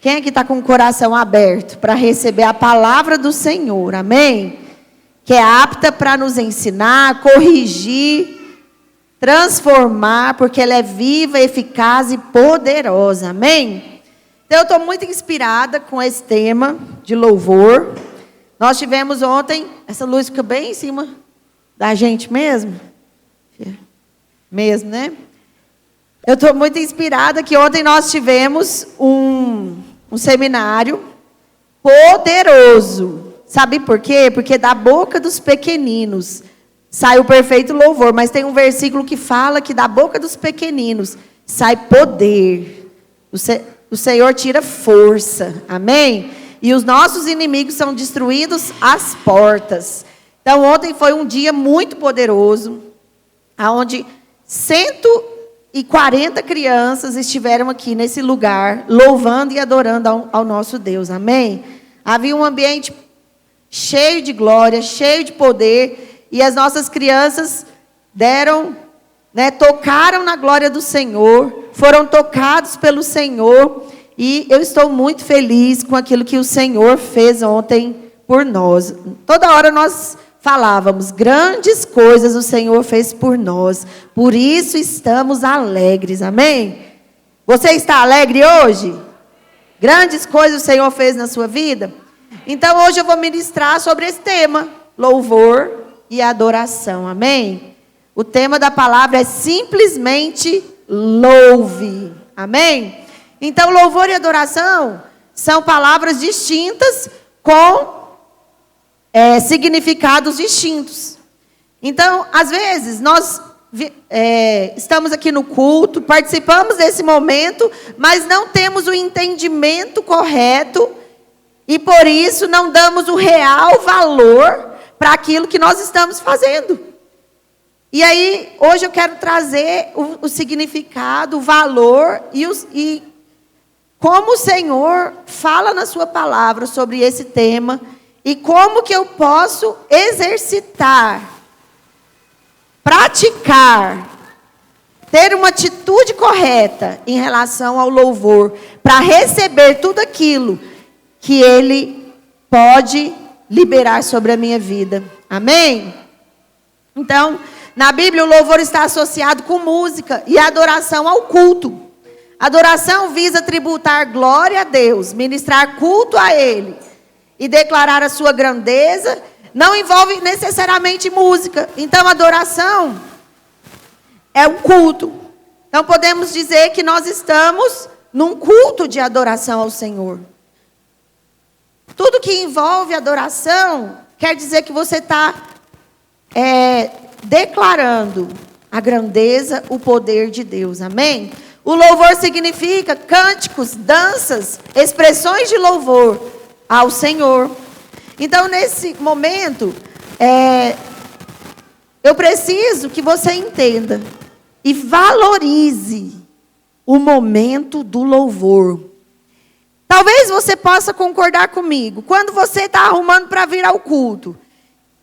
Quem aqui está com o coração aberto para receber a palavra do Senhor? Amém? Que é apta para nos ensinar, corrigir, transformar, porque ela é viva, eficaz e poderosa. Amém? Então eu estou muito inspirada com esse tema de louvor. Nós tivemos ontem, essa luz fica bem em cima da gente mesmo. Mesmo, né? Eu estou muito inspirada que ontem nós tivemos um seminário poderoso. Sabe por quê? Porque da boca dos pequeninos sai o perfeito louvor. Mas tem um versículo que fala que da boca dos pequeninos sai poder. O Senhor tira força. Amém? E os nossos inimigos são destruídos às portas. Então ontem foi um dia muito poderoso, onde 140 crianças estiveram aqui nesse lugar, louvando e adorando ao nosso Deus. Amém? Havia um ambiente cheio de glória, cheio de poder, e as nossas crianças tocaram na glória do Senhor, foram tocados pelo Senhor, e eu estou muito feliz com aquilo que o Senhor fez ontem por nós. Toda hora nós falávamos, grandes coisas o Senhor fez por nós, por isso estamos alegres, amém? Você está alegre hoje? Grandes coisas o Senhor fez na sua vida? Então hoje eu vou ministrar sobre esse tema, louvor e adoração, amém? O tema da palavra é simplesmente louve, amém? Então louvor e adoração são palavras distintas com significados distintos. Então, às vezes, nós estamos aqui no culto, participamos desse momento, mas não temos o entendimento correto e, por isso, não damos o real valor para aquilo que nós estamos fazendo. E aí, hoje eu quero trazer o significado, o valor e como o Senhor fala na sua palavra sobre esse tema. E como que eu posso exercitar, praticar, ter uma atitude correta em relação ao louvor, para receber tudo aquilo que Ele pode liberar sobre a minha vida. Amém? Então, na Bíblia o louvor está associado com música e adoração ao culto. Adoração visa tributar glória a Deus, ministrar culto a Ele e declarar a sua grandeza, não envolve necessariamente música. Então, adoração é um culto. Então, podemos dizer que nós estamos num culto de adoração ao Senhor. Tudo que envolve adoração, quer dizer que você está declarando a grandeza, o poder de Deus. Amém? O louvor significa cânticos, danças, expressões de louvor ao Senhor. Então, nesse momento, eu preciso que você entenda e valorize o momento do louvor. Talvez você possa concordar comigo. Quando você está arrumando para vir ao culto,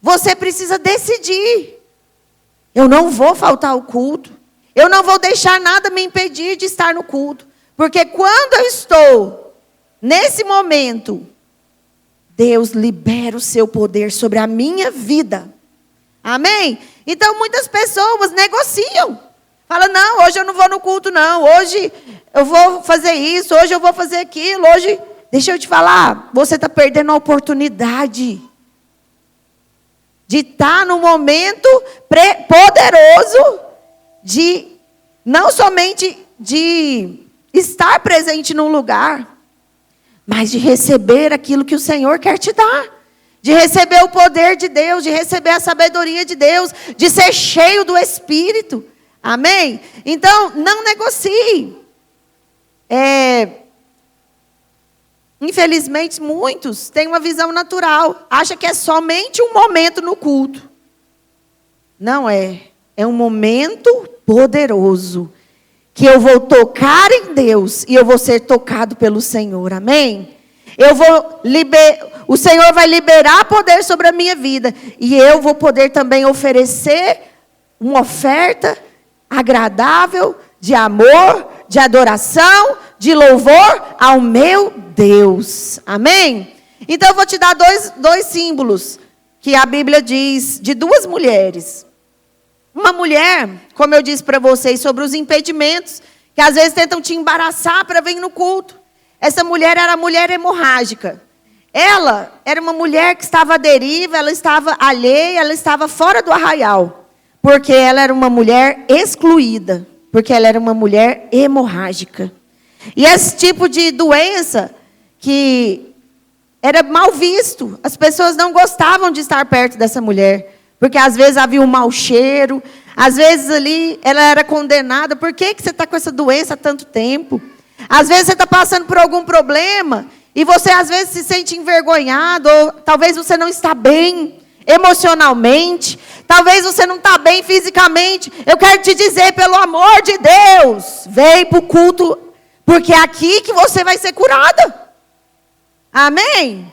você precisa decidir. Eu não vou faltar ao culto. Eu não vou deixar nada me impedir de estar no culto. Porque quando eu estou nesse momento, Deus libera o seu poder sobre a minha vida. Amém? Então muitas pessoas negociam. Falam, não, hoje eu não vou no culto não. Hoje eu vou fazer isso, hoje eu vou fazer aquilo. Hoje, deixa eu te falar, você está perdendo a oportunidade de estar num momento poderoso de não somente de estar presente num lugar, mas de receber aquilo que o Senhor quer te dar. De receber o poder de Deus, de receber a sabedoria de Deus, de ser cheio do Espírito. Amém? Então, não negocie. Infelizmente, muitos têm uma visão natural. Acham que é somente um momento no culto. Não é. É um momento poderoso. Que eu vou tocar em Deus e eu vou ser tocado pelo Senhor. Amém? O Senhor vai liberar poder sobre a minha vida. E eu vou poder também oferecer uma oferta agradável, de amor, de adoração, de louvor ao meu Deus. Amém? Então eu vou te dar dois símbolos que a Bíblia diz de duas mulheres. Uma mulher, como eu disse para vocês, sobre os impedimentos, que às vezes tentam te embaraçar para vir no culto. Essa mulher era a mulher hemorrágica. Ela era uma mulher que estava à deriva, ela estava alheia, ela estava fora do arraial. Porque ela era uma mulher excluída. Porque ela era uma mulher hemorrágica. E esse tipo de doença que era mal visto. As pessoas não gostavam de estar perto dessa mulher. Porque às vezes havia um mau cheiro. Às vezes ali ela era condenada. Por que você está com essa doença há tanto tempo? Às vezes você está passando por algum problema. E você às vezes se sente envergonhado. Ou talvez você não está bem emocionalmente. Talvez você não está bem fisicamente. Eu quero te dizer, pelo amor de Deus, vem para o culto. Porque é aqui que você vai ser curada. Amém?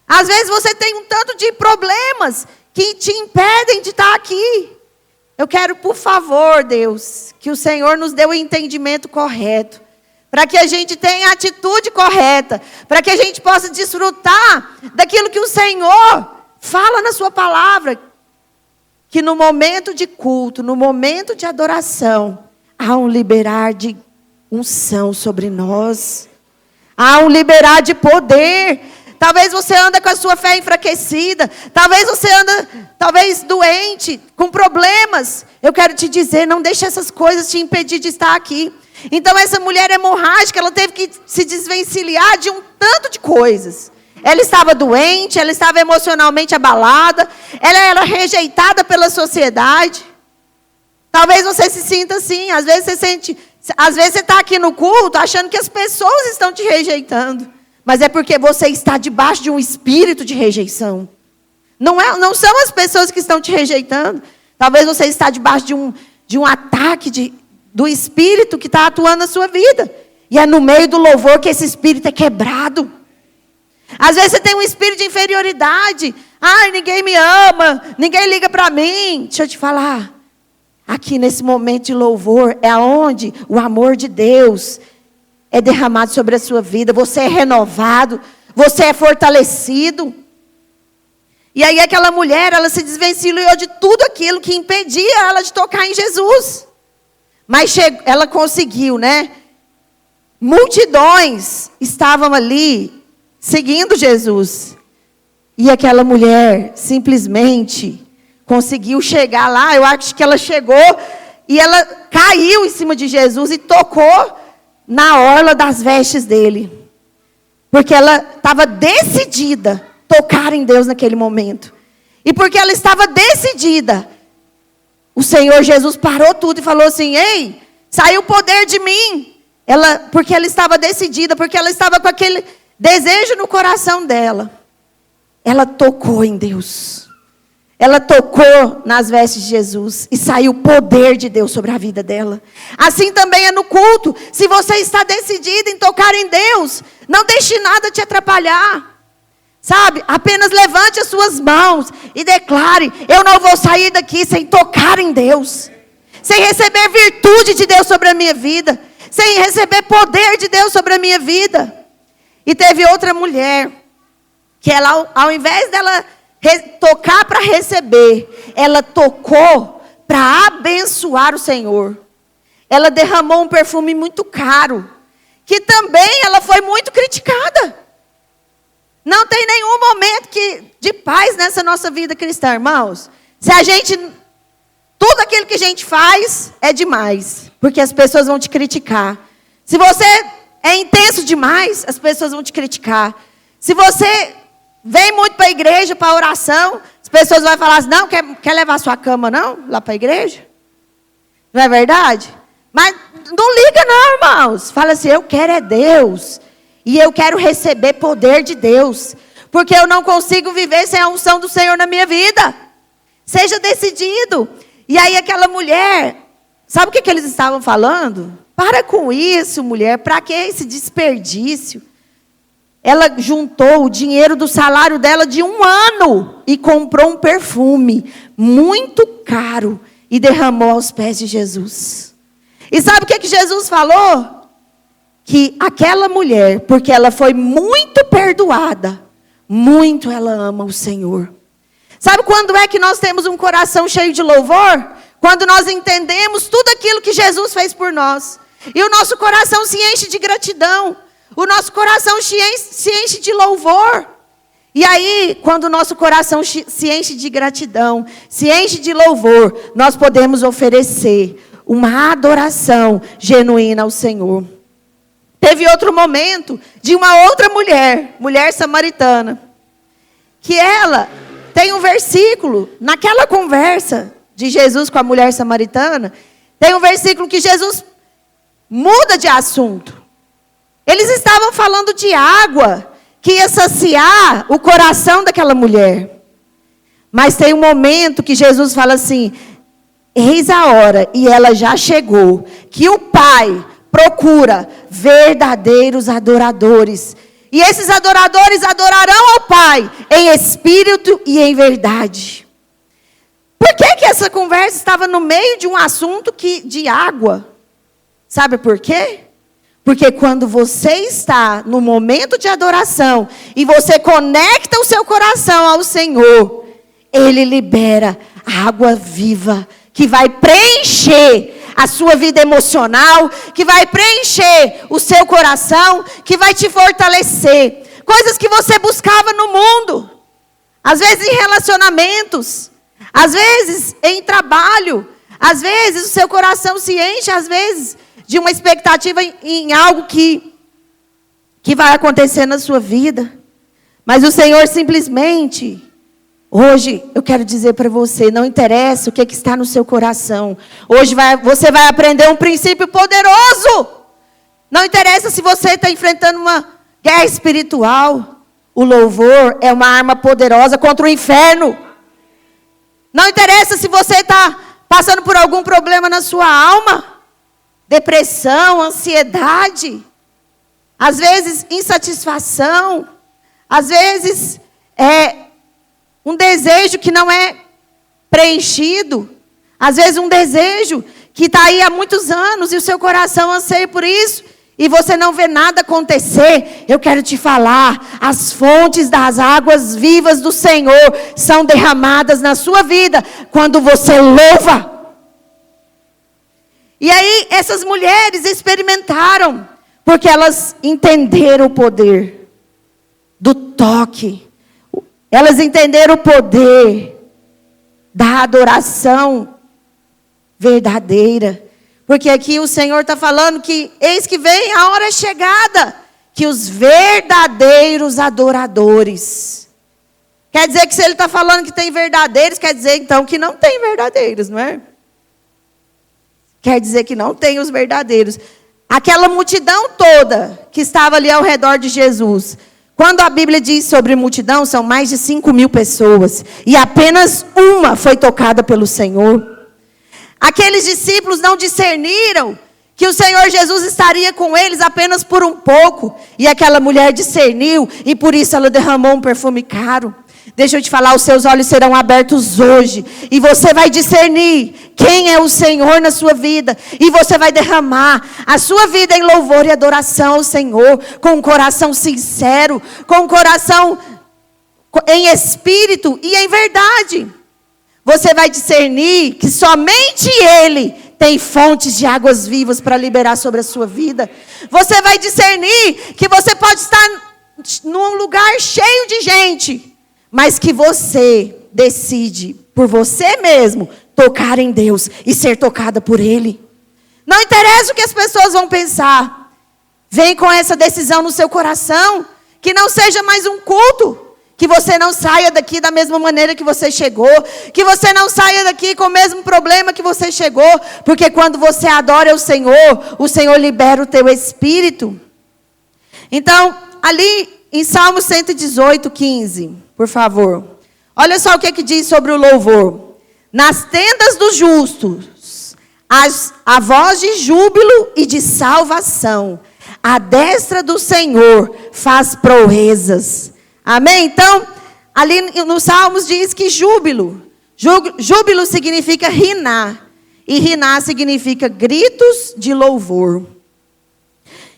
Às vezes você tem um tanto de problemas que te impedem de estar aqui. Eu quero, por favor, Deus, que o Senhor nos dê o entendimento correto. Para que a gente tenha a atitude correta. Para que a gente possa desfrutar daquilo que o Senhor fala na sua palavra. Que no momento de culto, no momento de adoração, há um liberar de unção sobre nós. Há um liberar de poder. Talvez você anda com a sua fé enfraquecida. Talvez você anda, doente, com problemas. Eu quero te dizer, não deixe essas coisas te impedir de estar aqui. Então essa mulher hemorrágica, ela teve que se desvencilhar de um tanto de coisas. Ela estava doente, ela estava emocionalmente abalada. Ela era rejeitada pela sociedade. Talvez você se sinta assim. Às vezes você está aqui no culto achando que as pessoas estão te rejeitando. Mas é porque você está debaixo de um espírito de rejeição. Não são as pessoas que estão te rejeitando. Talvez você está debaixo de um ataque do espírito que está atuando na sua vida. E é no meio do louvor que esse espírito é quebrado. Às vezes você tem um espírito de inferioridade. Ai, ninguém me ama, ninguém liga para mim. Deixa eu te falar. Aqui nesse momento de louvor é onde o amor de Deus é derramado sobre a sua vida. Você é renovado, você é fortalecido. E aí aquela mulher, ela se desvencilhou de tudo aquilo que impedia ela de tocar em Jesus. Mas ela conseguiu, né? Multidões estavam ali seguindo Jesus. E aquela mulher simplesmente conseguiu chegar lá. Eu acho que ela chegou e ela caiu em cima de Jesus e tocou na orla das vestes dele. Porque ela estava decidida a tocar em Deus naquele momento. E porque ela estava decidida, o Senhor Jesus parou tudo e falou assim: ei, saiu o poder de mim. Porque ela estava decidida, porque ela estava com aquele desejo no coração dela. Ela tocou em Deus. Ela tocou nas vestes de Jesus. E saiu o poder de Deus sobre a vida dela. Assim também é no culto. Se você está decidido em tocar em Deus, não deixe nada te atrapalhar. Sabe? Apenas levante as suas mãos e declare: eu não vou sair daqui sem tocar em Deus. Sem receber virtude de Deus sobre a minha vida. Sem receber poder de Deus sobre a minha vida. E teve outra mulher, que ela, ao invés dela tocar para receber, ela tocou para abençoar o Senhor. Ela derramou um perfume muito caro, que também ela foi muito criticada. Não tem nenhum momento de paz nessa nossa vida cristã, irmãos. Tudo aquilo que a gente faz é demais, porque as pessoas vão te criticar. Se você é intenso demais, as pessoas vão te criticar. Se você vem muito para a igreja, para a oração, as pessoas vão falar assim: não, quer levar sua cama não, lá para a igreja? Não é verdade? Mas não liga não, irmãos. Fala assim: eu quero é Deus. E eu quero receber poder de Deus. Porque eu não consigo viver sem a unção do Senhor na minha vida. Seja decidido. E aí aquela mulher, sabe o que eles estavam falando? Para com isso, mulher. Para que esse desperdício? Ela juntou o dinheiro do salário dela de 1 ano. E comprou um perfume muito caro. E derramou aos pés de Jesus. E sabe o que Jesus falou? que aquela mulher, porque ela foi muito perdoada, muito ela ama o Senhor. Sabe quando é que nós temos um coração cheio de louvor? Quando nós entendemos tudo aquilo que Jesus fez por nós. E o nosso coração se enche de gratidão. O nosso coração se enche de louvor. E aí, quando o nosso coração se enche de gratidão, se enche de louvor, nós podemos oferecer uma adoração genuína ao Senhor. Teve outro momento de uma outra mulher samaritana, que ela tem um versículo, naquela conversa de Jesus com a mulher samaritana, tem um versículo que Jesus muda de assunto. Eles estavam falando de água, que ia saciar o coração daquela mulher. Mas tem um momento que Jesus fala assim: eis a hora, e ela já chegou, que o Pai procura verdadeiros adoradores. E esses adoradores adorarão ao Pai em espírito e em verdade. Por que essa conversa estava no meio de um assunto de água? Sabe por quê? Porque quando você está no momento de adoração e você conecta o seu coração ao Senhor, Ele libera água viva que vai preencher a sua vida emocional, que vai preencher o seu coração, que vai te fortalecer. Coisas que você buscava no mundo, às vezes em relacionamentos, às vezes em trabalho, às vezes o seu coração se enche, às vezes, de uma expectativa em algo que vai acontecer na sua vida. Mas o Senhor simplesmente, hoje eu quero dizer para você, não interessa o que está no seu coração. Hoje você vai aprender um princípio poderoso. Não interessa se você está enfrentando uma guerra espiritual. O louvor é uma arma poderosa contra o inferno. Não interessa se você está passando por algum problema na sua alma. Depressão, ansiedade, às vezes insatisfação, às vezes um desejo que não é preenchido, às vezes um desejo que está aí há muitos anos e o seu coração anseia por isso e você não vê nada acontecer. Eu quero te falar, as fontes das águas vivas do Senhor são derramadas na sua vida quando você louva. E aí essas mulheres experimentaram, porque elas entenderam o poder do toque. Elas entenderam o poder da adoração verdadeira. Porque aqui o Senhor está falando que eis que vem a hora chegada, que os verdadeiros adoradores. Quer dizer que se Ele está falando que tem verdadeiros, quer dizer então que não tem verdadeiros, não é? Quer dizer que não tem os verdadeiros. Aquela multidão toda que estava ali ao redor de Jesus. Quando a Bíblia diz sobre multidão, são mais de 5.000 pessoas. E apenas uma foi tocada pelo Senhor. Aqueles discípulos não discerniram que o Senhor Jesus estaria com eles apenas por um pouco. E aquela mulher discerniu e por isso ela derramou um perfume caro. Deixa eu te falar, os seus olhos serão abertos hoje. E você vai discernir quem é o Senhor na sua vida. E você vai derramar a sua vida em louvor e adoração ao Senhor. Com um coração sincero. Com um coração em espírito e em verdade. Você vai discernir que somente Ele tem fontes de águas vivas para liberar sobre a sua vida. Você vai discernir que você pode estar num lugar cheio de gente. Mas que você decide, por você mesmo, tocar em Deus e ser tocada por Ele. Não interessa o que as pessoas vão pensar. Vem com essa decisão no seu coração. Que não seja mais um culto. Que você não saia daqui da mesma maneira que você chegou. Que você não saia daqui com o mesmo problema que você chegou. Porque quando você adora o Senhor libera o teu espírito. Então, ali em Salmo 118, 15... Por favor. Olha só o que diz sobre o louvor. Nas tendas dos justos, a voz de júbilo e de salvação. A destra do Senhor faz proezas. Amém? Então, ali nos Salmos diz que júbilo. Júbilo significa rinar. E rinar significa gritos de louvor.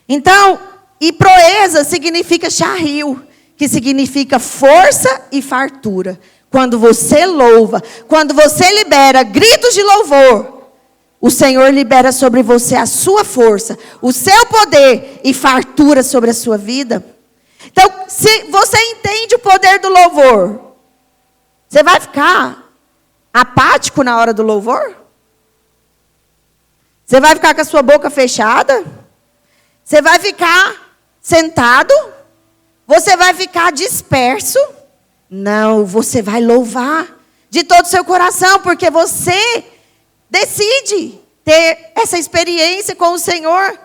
Então, e proeza significa charril, que significa força e fartura. Quando você louva, quando você libera gritos de louvor, o Senhor libera sobre você a sua força, o seu poder e fartura sobre a sua vida. Então, se você entende o poder do louvor, você vai ficar apático na hora do louvor? Você vai ficar com a sua boca fechada? Você vai ficar sentado? Você vai ficar disperso? Não, você vai louvar de todo o seu coração, porque você decide ter essa experiência com o Senhor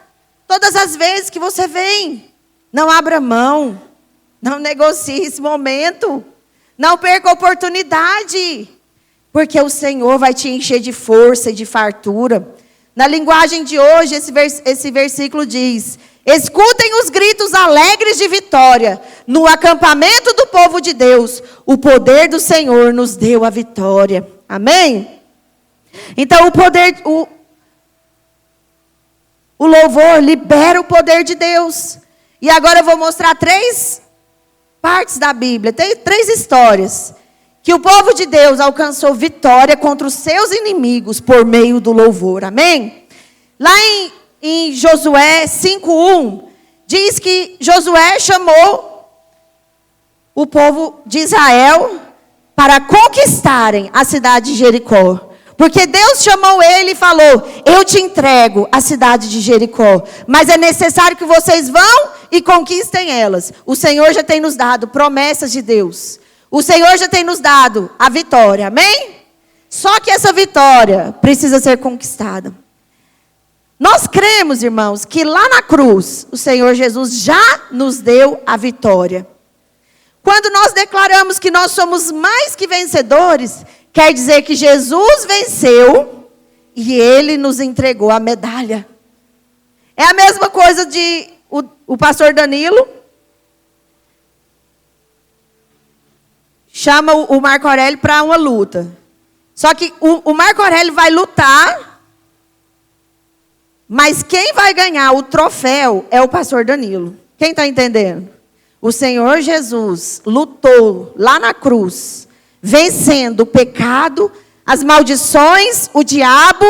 todas as vezes que você vem. Não abra mão, não negocie esse momento, não perca a oportunidade, porque o Senhor vai te encher de força e de fartura. Na linguagem de hoje, esse versículo diz: escutem os gritos alegres de vitória. No acampamento do povo de Deus, o poder do Senhor nos deu a vitória. Amém? Então, o louvor libera o poder de Deus. E agora eu vou mostrar 3 partes da Bíblia. Tem 3 histórias que o povo de Deus alcançou vitória contra os seus inimigos por meio do louvor. Amém? Lá em Josué 5:1, diz que Josué chamou o povo de Israel para conquistarem a cidade de Jericó. Porque Deus chamou ele e falou: eu te entrego a cidade de Jericó, mas é necessário que vocês vão e conquistem elas. O Senhor já tem nos dado promessas de Deus. O Senhor já tem nos dado a vitória, amém? Só que essa vitória precisa ser conquistada. Nós cremos, irmãos, que lá na cruz, o Senhor Jesus já nos deu a vitória. Quando nós declaramos que nós somos mais que vencedores, quer dizer que Jesus venceu e Ele nos entregou a medalha. É a mesma coisa de o pastor Danilo chama o Marco Aurélio para uma luta. Só que o Marco Aurélio vai lutar, mas quem vai ganhar o troféu é o pastor Danilo. Quem está entendendo? O Senhor Jesus lutou lá na cruz, vencendo o pecado, as maldições, o diabo,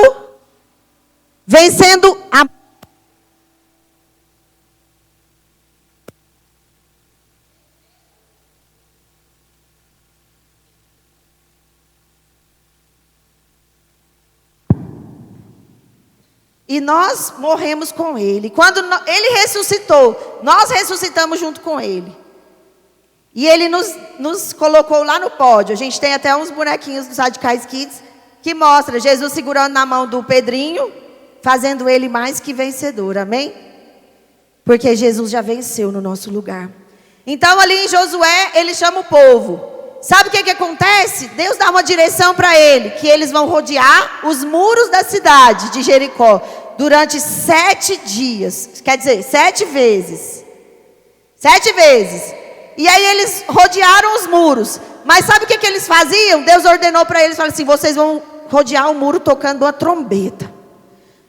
vencendo a... E nós morremos com Ele. Quando Ele ressuscitou, nós ressuscitamos junto com Ele. E Ele nos colocou lá no pódio. A gente tem até uns bonequinhos dos Radicais Kids que mostra Jesus segurando na mão do Pedrinho, fazendo ele mais que vencedor, amém? Porque Jesus já venceu no nosso lugar. Então ali em Josué, ele chama o povo. Sabe o que acontece? Deus dá uma direção para ele, que eles vão rodear os muros da cidade de Jericó durante 7 dias. Quer dizer, 7 vezes. 7 vezes. E aí eles rodearam os muros. Mas sabe o que eles faziam? Deus ordenou para eles, falou assim: vocês vão rodear o muro tocando uma trombeta.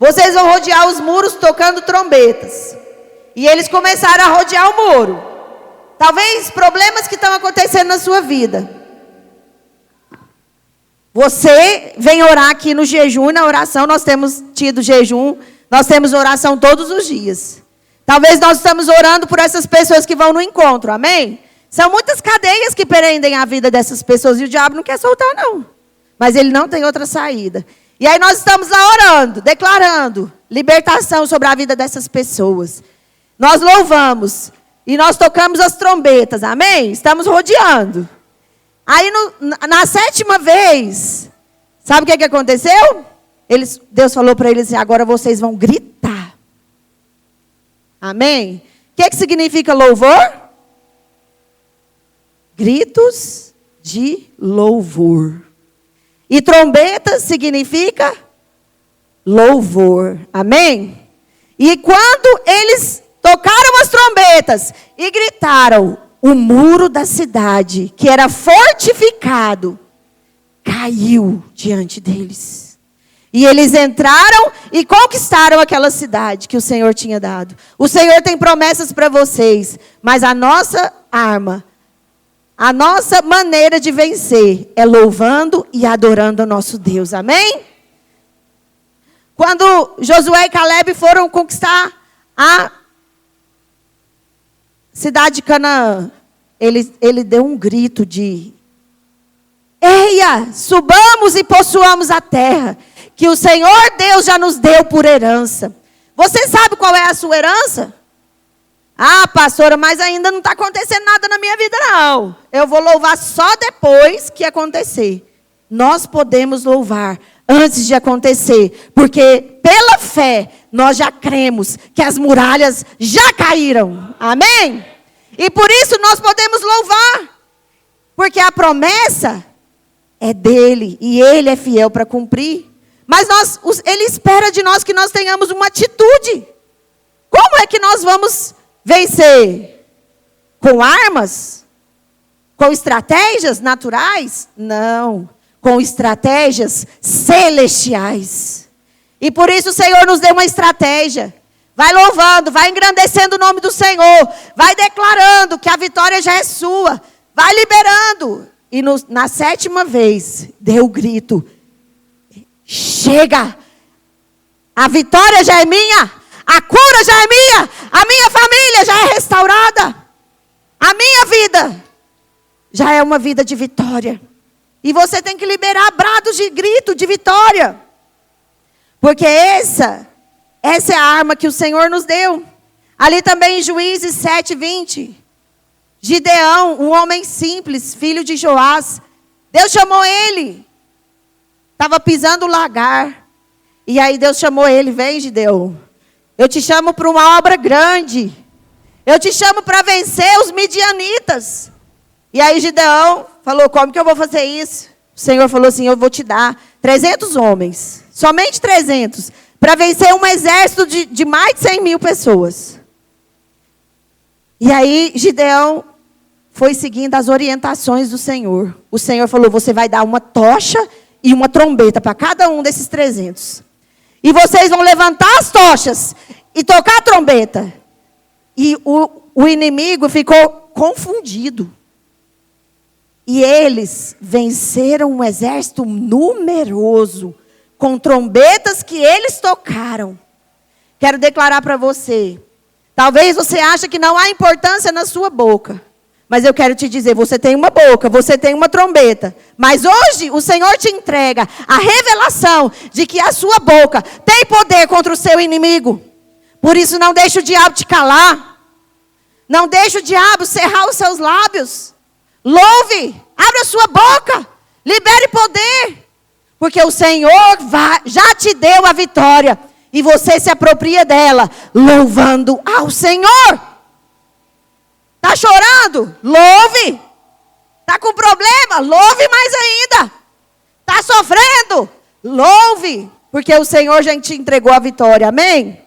Vocês vão rodear os muros tocando trombetas. E eles começaram a rodear o muro. Talvez problemas que estão acontecendo na sua vida. Você vem orar aqui no jejum e na oração. Nós temos tido jejum, nós temos oração todos os dias. Talvez nós estamos orando por essas pessoas que vão no encontro, amém? São muitas cadeias que prendem a vida dessas pessoas e o diabo não quer soltar, não. Mas ele não tem outra saída. E aí nós estamos lá orando, declarando libertação sobre a vida dessas pessoas. Nós louvamos e nós tocamos as trombetas, amém? Estamos rodeando. Aí na 7ª vez, sabe o que aconteceu? Deus falou para eles assim: agora vocês vão gritar. Amém? O que significa louvor? Gritos de louvor. E trombeta significa louvor. Amém? E quando eles tocaram as trombetas e gritaram, o muro da cidade, que era fortificado, caiu diante deles. E eles entraram e conquistaram aquela cidade que o Senhor tinha dado. O Senhor tem promessas para vocês, mas a nossa arma, a nossa maneira de vencer é louvando e adorando o nosso Deus. Amém? Quando Josué e Caleb foram conquistar a cidade de Canaã, ele deu um grito de: eia, subamos e possuamos a terra, que o Senhor Deus já nos deu por herança. Você sabe qual é a sua herança? Ah, pastora, mas ainda não está acontecendo nada na minha vida, não. Eu vou louvar só depois que acontecer. Nós podemos louvar antes de acontecer, porque pela fé nós já cremos que as muralhas já caíram. Amém? E por isso nós podemos louvar, porque a promessa é dele e ele é fiel para cumprir. Mas ele espera de nós que nós tenhamos uma atitude. Como é que nós vamos vencer? Com armas? Com estratégias naturais? Não. Com estratégias celestiais. E por isso o Senhor nos deu uma estratégia. Vai louvando, vai engrandecendo o nome do Senhor. Vai declarando que a vitória já é sua. Vai liberando. E na 7ª vez, deu o grito: chega! A vitória já é minha. A cura já é minha. A minha família já é restaurada. A minha vida já é uma vida de vitória. E você tem que liberar brados de grito de vitória. Porque essa é a arma que o Senhor nos deu. Ali também em Juízes 7:20. Gideão, um homem simples, filho de Joás. Deus chamou ele. Estava pisando o lagar. E aí Deus chamou ele: vem, Gideão. Eu te chamo para uma obra grande. Eu te chamo para vencer os midianitas. E aí Gideão falou: como que eu vou fazer isso? O Senhor falou assim: eu vou te dar 300 homens. Somente 300. Para vencer um exército de mais de 100.000 pessoas. E aí Gideão foi seguindo as orientações do Senhor. O Senhor falou: você vai dar uma tocha e uma trombeta para cada um desses 300. E vocês vão levantar as tochas e tocar a trombeta. E o inimigo ficou confundido. E eles venceram um exército numeroso, com trombetas que eles tocaram. Quero declarar para você. Talvez você ache que não há importância na sua boca. Mas eu quero te dizer, você tem uma boca, você tem uma trombeta. Mas hoje o Senhor te entrega a revelação de que a sua boca tem poder contra o seu inimigo. Por isso não deixe o diabo te calar. Não deixe o diabo cerrar os seus lábios. Louve, abra a sua boca, libere poder. Porque o Senhor já te deu a vitória. E você se apropria dela, louvando ao Senhor. Está chorando? Louve. Está com problema? Louve mais ainda. Está sofrendo? Louve. Porque o Senhor já te entregou a vitória. Amém?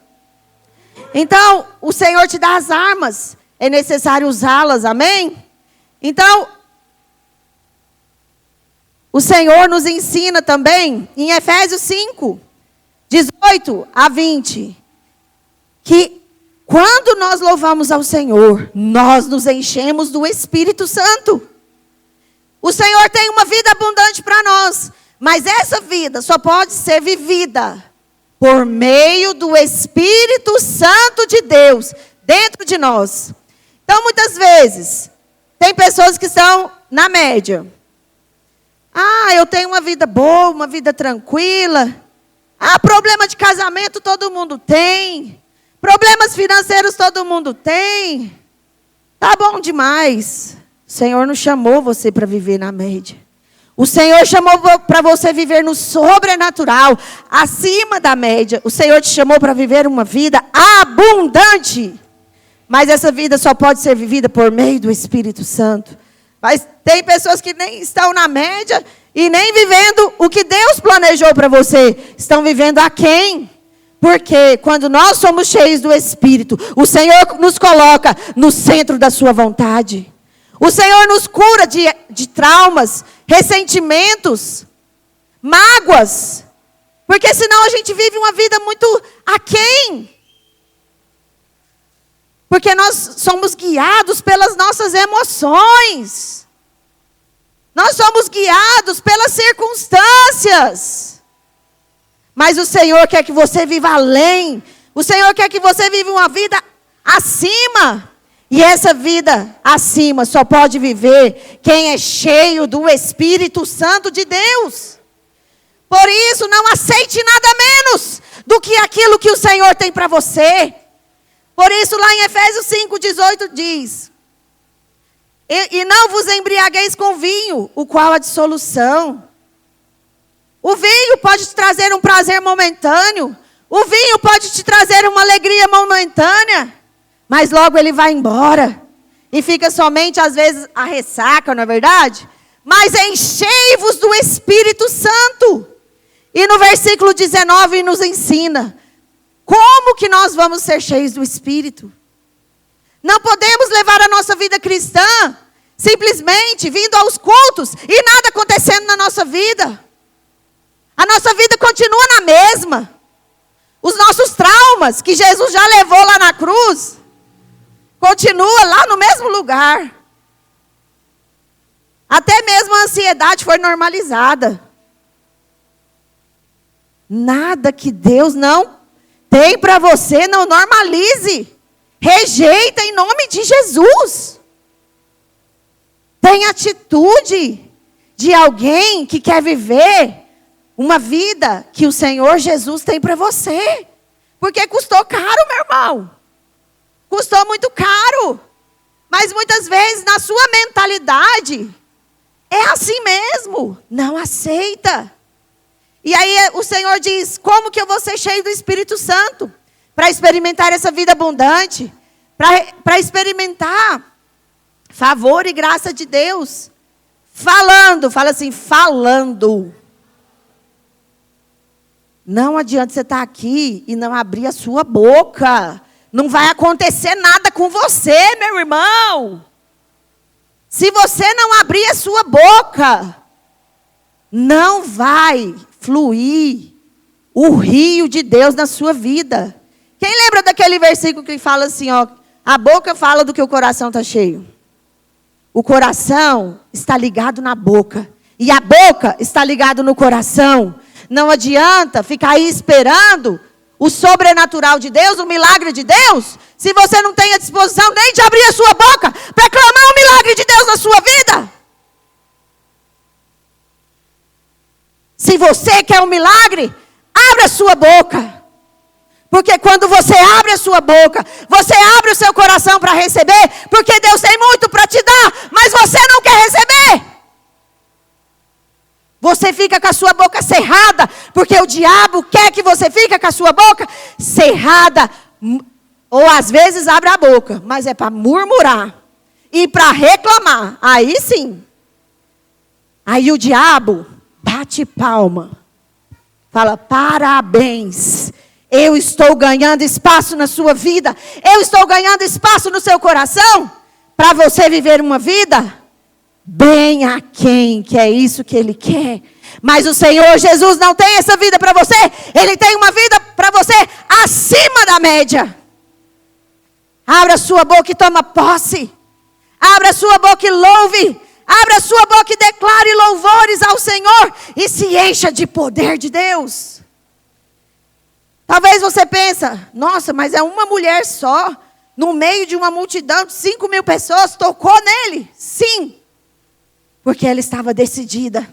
Então, o Senhor te dá as armas. É necessário usá-las. Amém? Então, o Senhor nos ensina também, em Efésios 5, 18 a 20, que quando nós louvamos ao Senhor, nós nos enchemos do Espírito Santo. O Senhor tem uma vida abundante para nós, mas essa vida só pode ser vivida por meio do Espírito Santo de Deus dentro de nós. Então, muitas vezes, tem pessoas que estão na média. Ah, eu tenho uma vida boa, uma vida tranquila. Ah, problema de casamento todo mundo tem. Problemas financeiros todo mundo tem. Tá bom demais. O Senhor não chamou você para viver na média. O Senhor chamou para você viver no sobrenatural, acima da média. O Senhor te chamou para viver uma vida abundante. Mas essa vida só pode ser vivida por meio do Espírito Santo. Mas tem pessoas que nem estão na média e nem vivendo o que Deus planejou para você. Estão vivendo aquém. Porque quando nós somos cheios do Espírito, o Senhor nos coloca no centro da sua vontade. O Senhor nos cura de traumas, ressentimentos, mágoas. Porque senão a gente vive uma vida muito aquém. Porque nós somos guiados pelas nossas emoções. Nós somos guiados pelas circunstâncias. Mas o Senhor quer que você viva além. O Senhor quer que você viva uma vida acima. E essa vida acima só pode viver quem é cheio do Espírito Santo de Deus. Por isso, não aceite nada menos do que aquilo que o Senhor tem para você. Por isso, lá em Efésios 5:18 diz: e não vos embriagueis com vinho, o qual é dissolução. O vinho pode te trazer um prazer momentâneo. O vinho pode te trazer uma alegria momentânea. Mas logo ele vai embora. E fica somente, às vezes, a ressaca, não é verdade? Mas enchei-vos do Espírito Santo. E no versículo 19 nos ensina como que nós vamos ser cheios do Espírito. Não podemos levar a nossa vida cristã simplesmente vindo aos cultos e nada acontecendo na nossa vida. A nossa vida continua na mesma. Os nossos traumas que Jesus já levou lá na cruz, continua lá no mesmo lugar. Até mesmo a ansiedade foi normalizada. Nada que Deus não tem para você, não normalize. Rejeita em nome de Jesus. Tenha atitude de alguém que quer viver uma vida que o Senhor Jesus tem para você. Porque custou caro, meu irmão. Custou muito caro. Mas muitas vezes na sua mentalidade é assim mesmo. Não aceita. E aí o Senhor diz: como que eu vou ser cheio do Espírito Santo? Para experimentar essa vida abundante. Para experimentar favor e graça de Deus. Falando, fala assim, falando. Não adianta você estar aqui e não abrir a sua boca. Não vai acontecer nada com você, meu irmão. Se você não abrir a sua boca, não vai fluir o rio de Deus na sua vida. Quem lembra daquele versículo que fala assim, ó, a boca fala do que o coração está cheio. O coração está ligado na boca. E a boca está ligada no coração. Não adianta ficar aí esperando o sobrenatural de Deus, o milagre de Deus, se você não tem a disposição nem de abrir a sua boca para clamar o milagre de Deus na sua vida. Se você quer um milagre, abra a sua boca. Porque quando você abre a sua boca, você abre o seu coração para receber, porque Deus tem muito para te dar, mas você não quer receber. Você fica com a sua boca cerrada, porque o diabo quer que você fique com a sua boca cerrada. Ou às vezes abre a boca, mas é para murmurar e para reclamar. Aí sim. Aí o diabo bate palma. Fala, parabéns. Eu estou ganhando espaço na sua vida. Eu estou ganhando espaço no seu coração. Para você viver uma vida bem aquém, que é isso que Ele quer. Mas o Senhor Jesus não tem essa vida para você. Ele tem uma vida para você acima da média. Abra a sua boca e toma posse. Abra a sua boca e louve. Abra a sua boca e declare louvores ao Senhor. E se encha de poder de Deus. Talvez você pense, nossa, mas é uma mulher só. No meio de uma multidão de 5.000 pessoas, tocou nele. Sim. Porque ela estava decidida.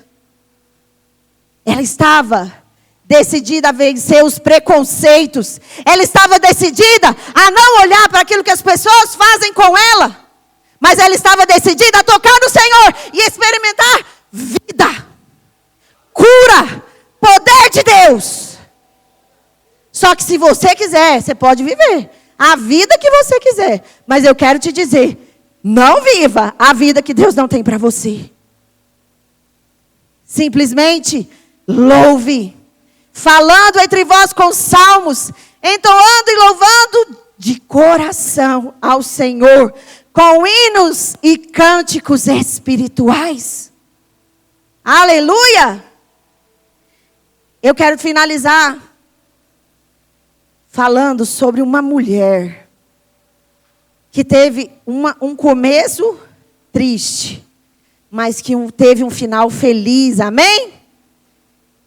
Ela estava decidida a vencer os preconceitos. Ela estava decidida a não olhar para aquilo que as pessoas fazem com ela. Mas ela estava decidida a tocar no Senhor e experimentar vida, cura, poder de Deus. Só que se você quiser, você pode viver a vida que você quiser. Mas eu quero te dizer, não viva a vida que Deus não tem para você. Simplesmente louve, falando entre vós com salmos, entoando e louvando de coração ao Senhor, com hinos e cânticos espirituais. Aleluia! eu quero finalizar falando sobre uma mulher que teve um começo triste, mas que teve um final feliz, amém?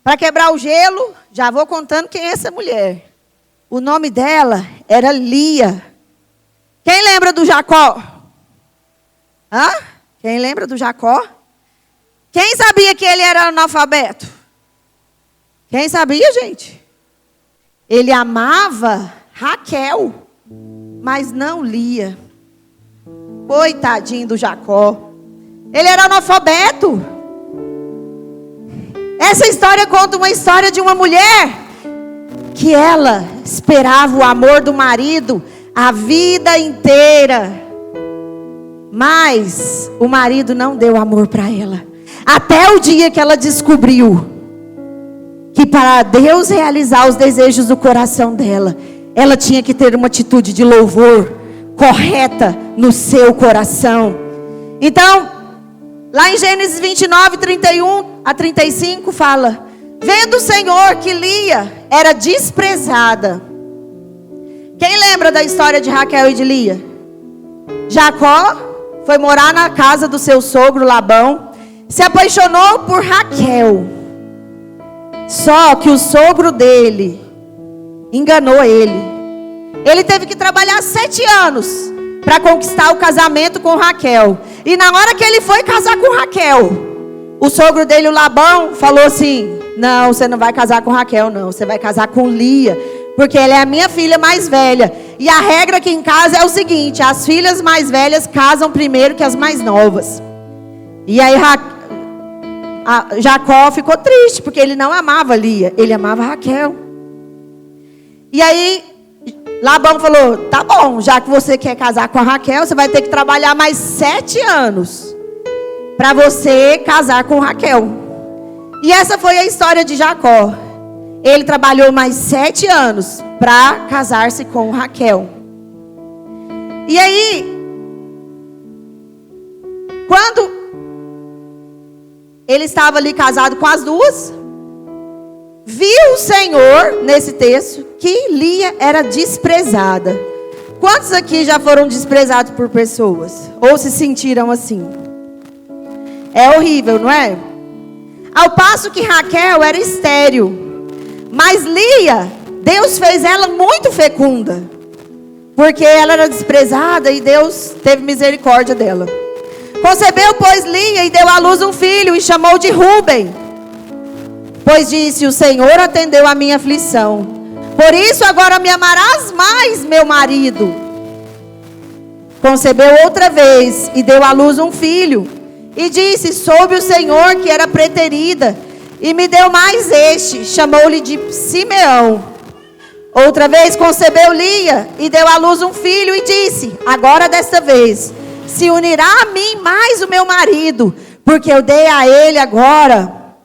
Para quebrar o gelo, já vou contando quem é essa mulher. O nome dela era Lia. Quem lembra do Jacó? Hã? Quem lembra do Jacó? Quem sabia que ele era analfabeto? Quem sabia, gente? Ele amava Raquel, mas não Lia. Coitadinho do Jacó. Ele era analfabeto. Essa história conta uma história de uma mulher que ela esperava o amor do marido a vida inteira. Mas o marido não deu amor para ela. Até o dia que ela descobriu que para Deus realizar os desejos do coração dela, ela tinha que ter uma atitude de louvor correta no seu coração. Então, lá em Gênesis 29, 31 a 35 fala: vendo o Senhor que Lia era desprezada. Quem lembra da história de Raquel e de Lia? Jacó foi morar na casa do seu sogro Labão, se apaixonou por Raquel. Só que o sogro dele enganou ele. Ele teve que trabalhar 7 anos para conquistar o casamento com Raquel. E na hora que ele foi casar com Raquel, o sogro dele, o Labão, falou assim: não, você não vai casar com Raquel, não. Você vai casar com Lia, porque ela é a minha filha mais velha. E a regra aqui em casa é o seguinte: as filhas mais velhas casam primeiro que as mais novas. E aí Jacó ficou triste, porque ele não amava Lia, ele amava Raquel. E aí Labão falou: tá bom, já que você quer casar com a Raquel, você vai ter que trabalhar mais 7 anos para você casar com Raquel. E essa foi a história de Jacó. Ele trabalhou mais 7 anos para casar-se com Raquel. E aí, quando ele estava ali casado com as duas, viu o Senhor, nesse texto, que Lia era desprezada. Quantos aqui já foram desprezados por pessoas? Ou se sentiram assim? É horrível, não é? Ao passo que Raquel era estéril. Mas Lia, Deus fez ela muito fecunda. Porque ela era desprezada e Deus teve misericórdia dela. Concebeu, pois, Lia e deu à luz um filho e chamou de Rúben. Pois disse: o Senhor atendeu a minha aflição. Por isso agora me amarás mais, meu marido. Concebeu outra vez e deu à luz um filho. E disse: soube o Senhor que era preterida. E me deu mais este. Chamou-lhe de Simeão. Outra vez concebeu Lia e deu à luz um filho. E disse: agora desta vez se unirá a mim mais o meu marido, porque eu dei a ele agora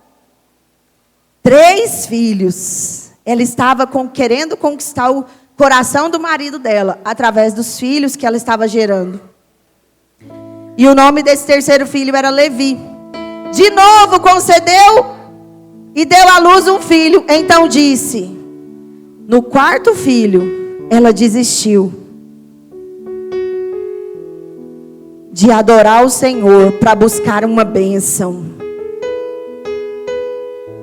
3 filhos. Ela estava querendo conquistar o coração do marido dela, através dos filhos que ela estava gerando. E o nome desse terceiro filho era Levi. De novo concedeu e deu à luz um filho. Então disse: no 4º filho, ela desistiu de adorar o Senhor para buscar uma bênção.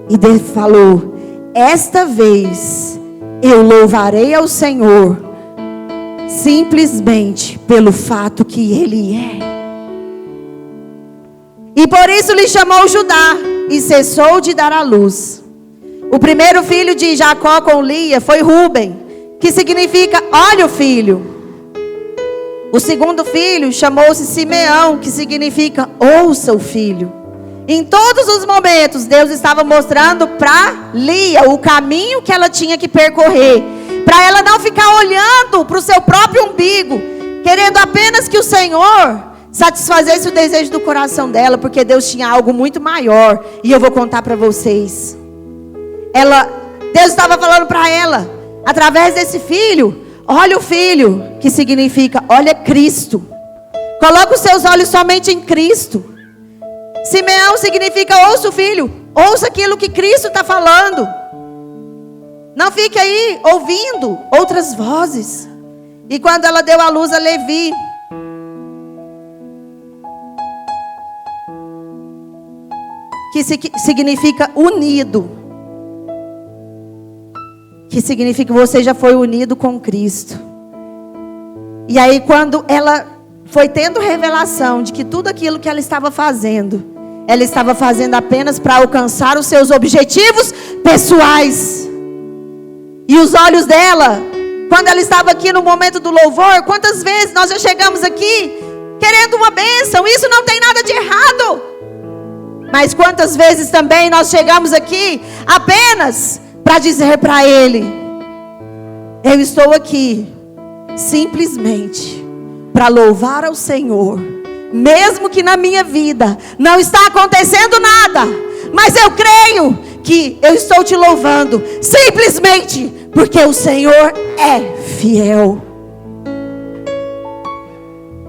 E Deus falou: esta vez eu louvarei ao Senhor, simplesmente pelo fato que Ele é. E por isso lhe chamou Judá, e cessou de dar à luz. O primeiro filho de Jacó com Lia foi Rúben, que significa olha o filho. O segundo filho chamou-se Simeão, que significa ouça o filho. Em todos os momentos, Deus estava mostrando para Lia o caminho que ela tinha que percorrer, para ela não ficar olhando para o seu próprio umbigo, querendo apenas que o Senhor satisfazesse o desejo do coração dela, porque Deus tinha algo muito maior. E eu vou contar para vocês. Deus estava falando para ela, através desse filho: olha o filho, que significa olha Cristo. Coloca os seus olhos somente em Cristo. Simeão significa ouça o filho, ouça aquilo que Cristo está falando. Não fique aí ouvindo outras vozes. E quando ela deu à luz a Levi, que significa unido, que significa que você já foi unido com Cristo. E aí quando ela foi tendo revelação de que tudo aquilo que ela estava fazendo apenas para alcançar os seus objetivos pessoais. E os olhos dela, quando ela estava aqui no momento do louvor, quantas vezes nós já chegamos aqui querendo uma bênção? Isso não tem nada de errado. Mas quantas vezes também nós chegamos aqui apenas para dizer para Ele: eu estou aqui simplesmente para louvar ao Senhor, mesmo que na minha vida não está acontecendo nada, mas eu creio que eu estou te louvando simplesmente porque o Senhor é fiel,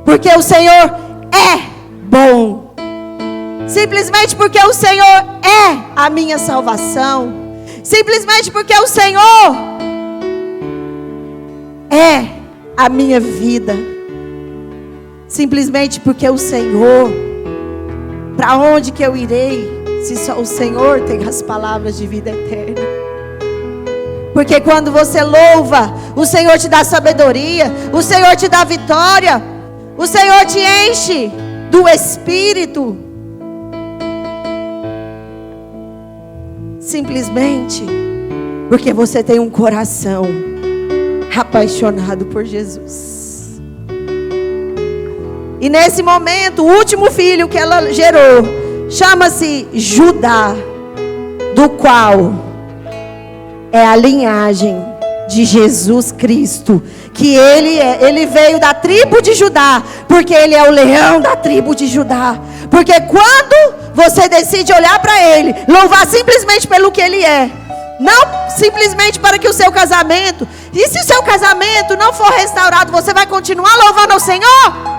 porque o Senhor é bom, simplesmente porque o Senhor é a minha salvação, simplesmente porque o Senhor é a minha vida, simplesmente porque o Senhor, para onde que eu irei, se só o Senhor tem as palavras de vida eterna? Porque quando você louva, o Senhor te dá sabedoria, o Senhor te dá vitória, o Senhor te enche do Espírito, simplesmente porque você tem um coração apaixonado por Jesus. E nesse momento, o último filho que ela gerou chama-se Judá, do qual é a linhagem de Jesus Cristo, que ele veio da tribo de Judá, porque ele é o leão da tribo de Judá. Porque quando você decide olhar para ele, louvar simplesmente pelo que ele é, não simplesmente para que o seu casamento, e se o seu casamento não for restaurado, você vai continuar louvando ao Senhor?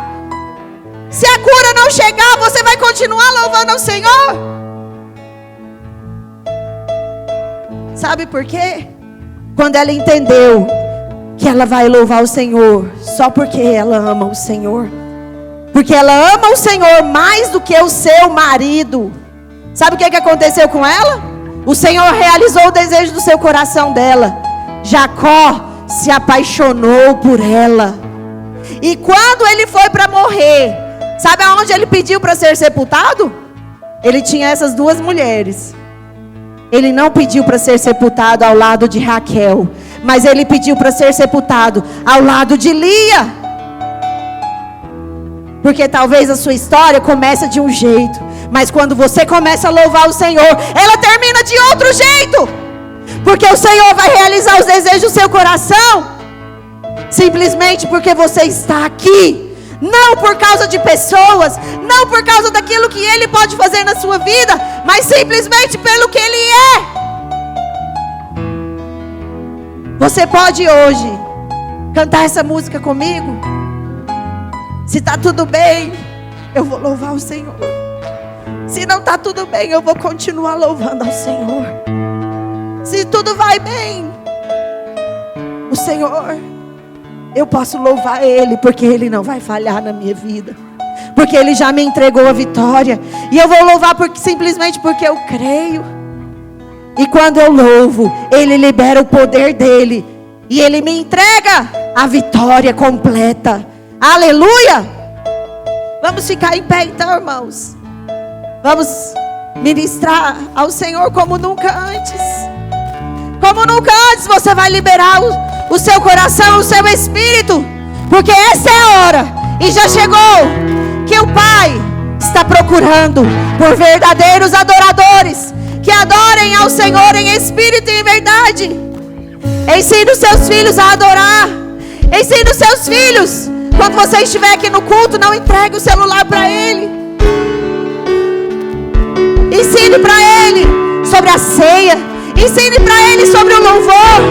Se a cura não chegar, você vai continuar louvando ao Senhor? Sabe por quê? Quando ela entendeu que ela vai louvar o Senhor só porque ela ama o Senhor, porque ela ama o Senhor mais do que o seu marido. Sabe o que aconteceu com ela? O Senhor realizou o desejo do seu coração dela. Jacó se apaixonou por ela. E quando ele foi para morrer, sabe aonde ele pediu para ser sepultado? Ele tinha essas duas mulheres. Ele não pediu para ser sepultado ao lado de Raquel, mas ele pediu para ser sepultado ao lado de Lia. Porque talvez a sua história comece de um jeito, mas quando você começa a louvar o Senhor, ela termina de outro jeito. Porque o Senhor vai realizar os desejos do seu coração, simplesmente porque você está aqui. Não por causa de pessoas, não por causa daquilo que Ele pode fazer na sua vida, mas simplesmente pelo que Ele é. Você pode hoje cantar essa música comigo? Se está tudo bem, eu vou louvar o Senhor. Se não está tudo bem, eu vou continuar louvando ao Senhor. Se tudo vai bem, o Senhor, eu posso louvar Ele, porque Ele não vai falhar na minha vida, porque Ele já me entregou a vitória. E eu vou louvar simplesmente porque eu creio. E quando eu louvo, Ele libera o poder dEle, e Ele me entrega a vitória completa. Aleluia! Vamos ficar em pé então, irmãos. Vamos ministrar ao Senhor como nunca antes. Como nunca antes você vai liberar o seu coração, o seu espírito, porque essa é a hora, e já chegou, que o Pai está procurando por verdadeiros adoradores, que adorem ao Senhor em espírito e em verdade. Ensine os seus filhos a adorar. Ensine os seus filhos, quando você estiver aqui no culto, não entregue o celular para ele. Ensine para ele sobre a ceia. Ensine para ele sobre o louvor.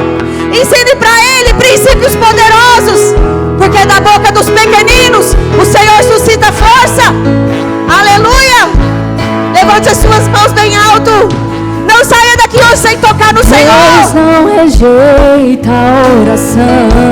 Ensine para ele princípios poderosos, porque da boca dos pequeninos o Senhor suscita força. Aleluia! Levante as suas mãos bem alto. Não saia daqui hoje sem tocar no Senhor. Deus não rejeita a oração.